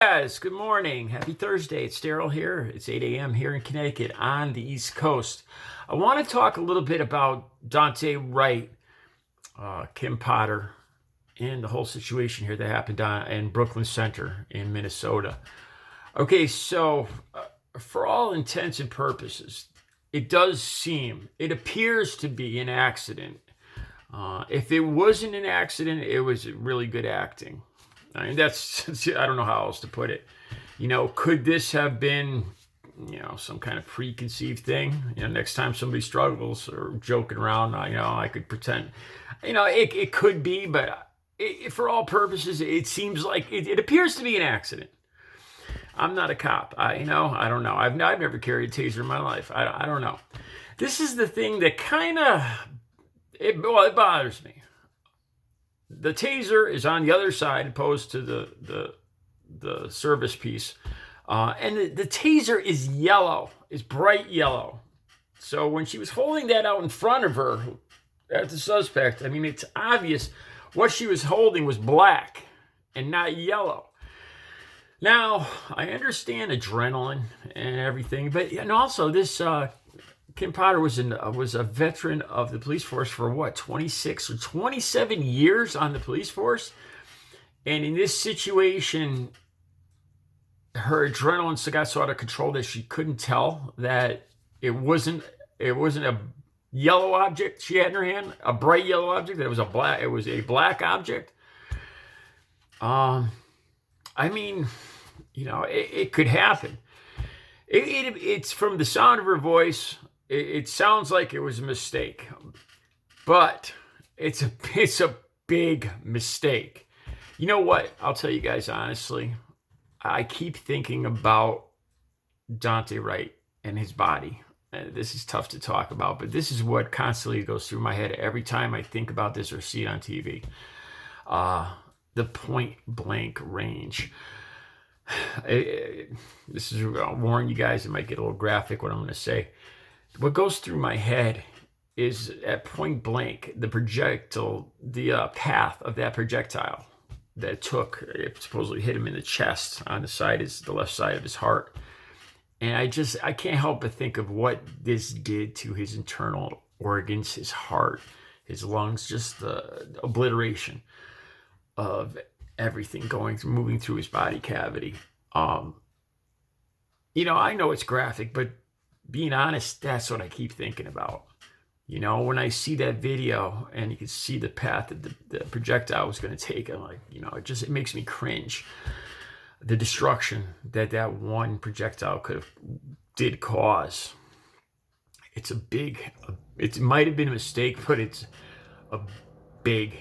Guys, good morning. Happy Thursday. It's Daryl here. It's 8 a.m. here in Connecticut on the East Coast. I want to talk a little bit about Dante Wright, Kim Potter, and the whole situation here that happened in Brooklyn Center in Minnesota. Okay, so for all intents and purposes, it appears to be an accident. If it wasn't an accident, it was really good acting. I mean, I don't know how else to put it. Could this have been, some kind of preconceived thing? Next time somebody struggles or joking around, I could pretend. It could be, but for all purposes, it seems like it appears to be an accident. I'm not a cop. I don't know. I've never carried a taser in my life. I don't know. This is the thing that kind of, it bothers me. The taser is on the other side opposed to the service piece. And the taser is yellow, is bright yellow. So when she was holding that out in front of her at the suspect, I mean, it's obvious what she was holding was black and not yellow. Now, I understand adrenaline and everything, and also this Kim Potter was a veteran of the police force for 26 or 27 years on the police force. And in this situation, her adrenaline got so out of control that she couldn't tell that it wasn't a yellow object she had in her hand, a bright yellow object, that it was a black object. I mean, it could happen. It's from the sound of her voice. It sounds like it was a mistake, but it's a big mistake. You know what? I'll tell you guys honestly. I keep thinking about Dante Wright and his body. This is tough to talk about, but this is what constantly goes through my head every time I think about this or see it on TV. The point blank range. I'll warn you guys, it might get a little graphic what I'm going to say. What goes through my head is at point blank, the path of that projectile that it supposedly hit him in the chest on the left side of his heart. And I can't help but think of what this did to his internal organs, his heart, his lungs, just the obliteration of everything moving through his body cavity. I know it's graphic, but being honest, that's what I keep thinking about. When I see that video and you can see the path that the projectile was going to take, I'm like, it makes me cringe. The destruction that one projectile did cause. It might have been a mistake, but it's a big,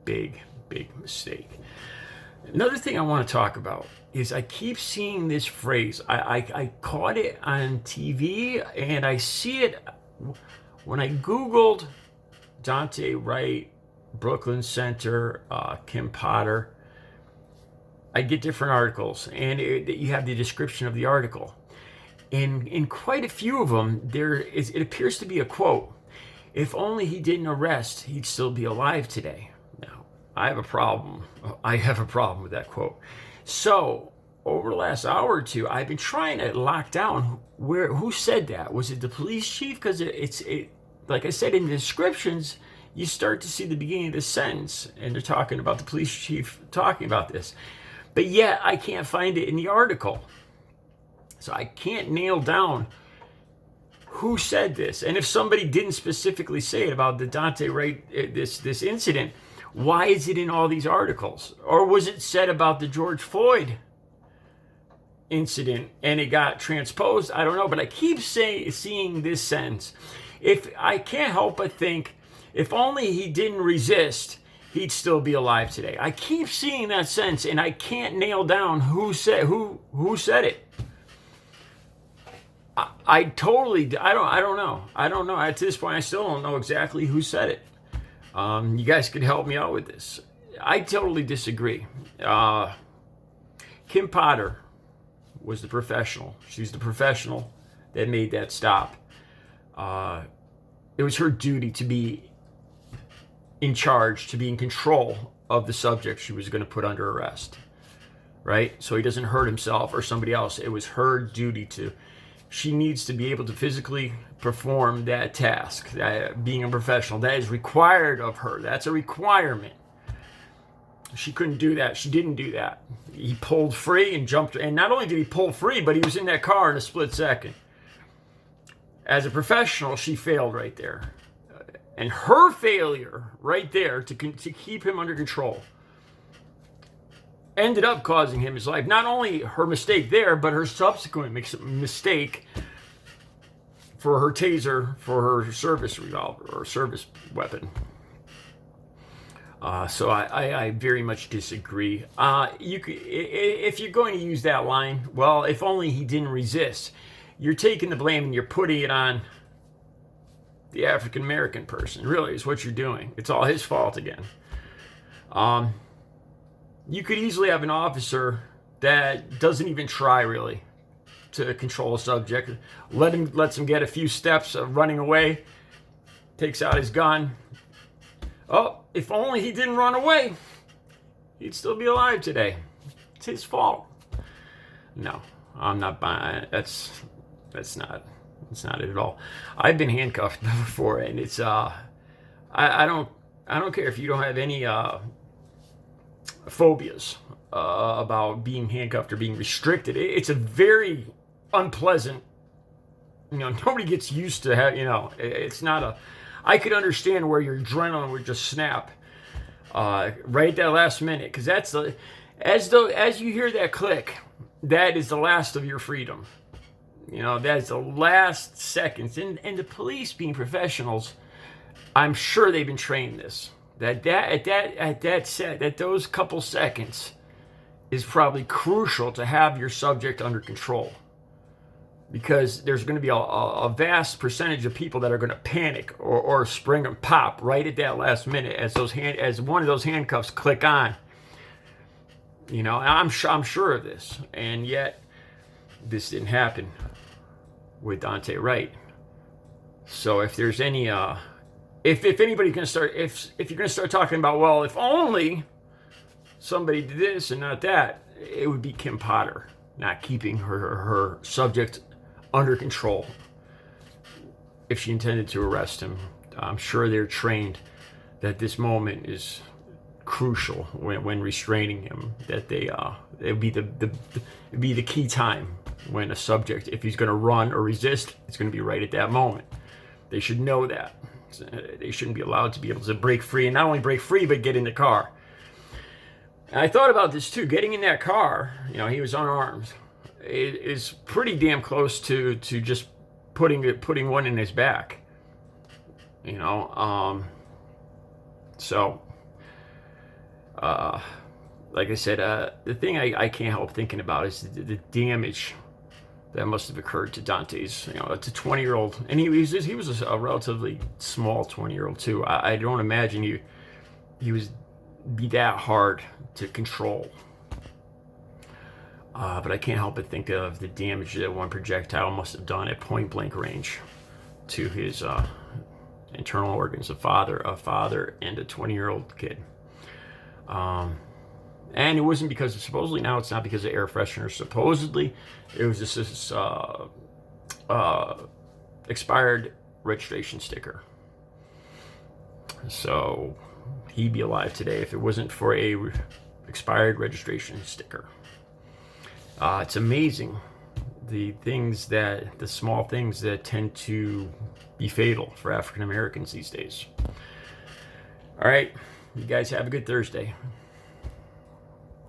big, big mistake. Another thing I want to talk about is I keep seeing this phrase. I caught it on TV and I see it when I Googled Dante Wright, Brooklyn Center, Kim Potter. I get different articles and you have the description of the article. And in quite a few of them, it appears to be a quote. If only he didn't arrest, he'd still be alive today. I have a problem with that quote. So over the last hour or two, I've been trying to lock down who said that. Was it the police chief? Because like I said in the descriptions, you start to see the beginning of the sentence, and they're talking about the police chief talking about this. But yet I can't find it in the article. So I can't nail down who said this. And if somebody didn't specifically say it about the Dante Wright, this incident, why is it in all these articles? Or was it said about the George Floyd incident and it got transposed? I don't know, but I keep seeing this sentence. If I can't help but think, if only he didn't resist, he'd still be alive today. I keep seeing that sentence and I can't nail down who said it. I don't know. At this point, I still don't know exactly who said it. You guys could help me out with this. I totally disagree. Kim Potter was the professional. She's the professional that made that stop. It was her duty to be in charge, to be in control of the subject she was going to put under arrest. right? So he doesn't hurt himself or somebody else. It was her duty to. She needs to be able to physically perform that task, that being a professional. That is required of her. That's a requirement. She couldn't do that. She didn't do that. He pulled free and jumped. And not only did he pull free, but he was in that car in a split second. As a professional, she failed right there. And her failure right there to keep him under control ended up causing him his life. Not only her mistake there, but her subsequent mistake for her taser, for her service revolver or service weapon. So I very much disagree. If you're going to use that line, well, if only he didn't resist. You're taking the blame and you're putting it on the African American person. Really, is what you're doing. It's all his fault again. You could easily have an officer that doesn't even try really to control a subject. Lets him get a few steps of running away. Takes out his gun. Oh, if only he didn't run away, he'd still be alive today. It's his fault. No, I'm not buying it. That's not it at all. I've been handcuffed before, and it's I don't care if you don't have any phobias about being handcuffed or being restricted. It's a very unpleasant. Nobody gets used to have. It's not a. I could understand where your adrenaline would just snap right at that last minute, because that's as you hear that click, that is the last of your freedom. That's the last seconds. And the police, being professionals, I'm sure they've been trained this. That those couple seconds is probably crucial to have your subject under control. Because there's going to be a vast percentage of people that are going to panic or spring and pop right at that last minute as one of those handcuffs click on. I'm sure of this, and yet this didn't happen with Dante Wright. So if there's any, if anybody's going to start, if you're going to start talking about, well, if only somebody did this and not that, it would be Kim Potter not keeping her subject under control. If she intended to arrest him, I'm sure they're trained that this moment is crucial when restraining him. That it'd be the key time when a subject, if he's going to run or resist, it's going to be right at that moment. They should know that. They shouldn't be allowed to be able to break free, and not only break free, but get in the car. And I thought about this too. Getting in that car, he was unarmed. It is pretty damn close to just putting one in his back. So like I said, the thing I can't help thinking about is the damage that must have occurred to Dante's. It's a 20-year-old, and he was a relatively small 20-year-old too. I don't imagine he was be that hard to control. But I can't help but think of the damage that one projectile must have done at point blank range to his internal organs, a father and a 20-year-old kid. And it wasn't because supposedly now it's not because of air freshener. Supposedly it was just this expired registration sticker. So he'd be alive today if it wasn't for a expired registration sticker. It's amazing the small things that tend to be fatal for African Americans these days. All right, you guys have a good Thursday.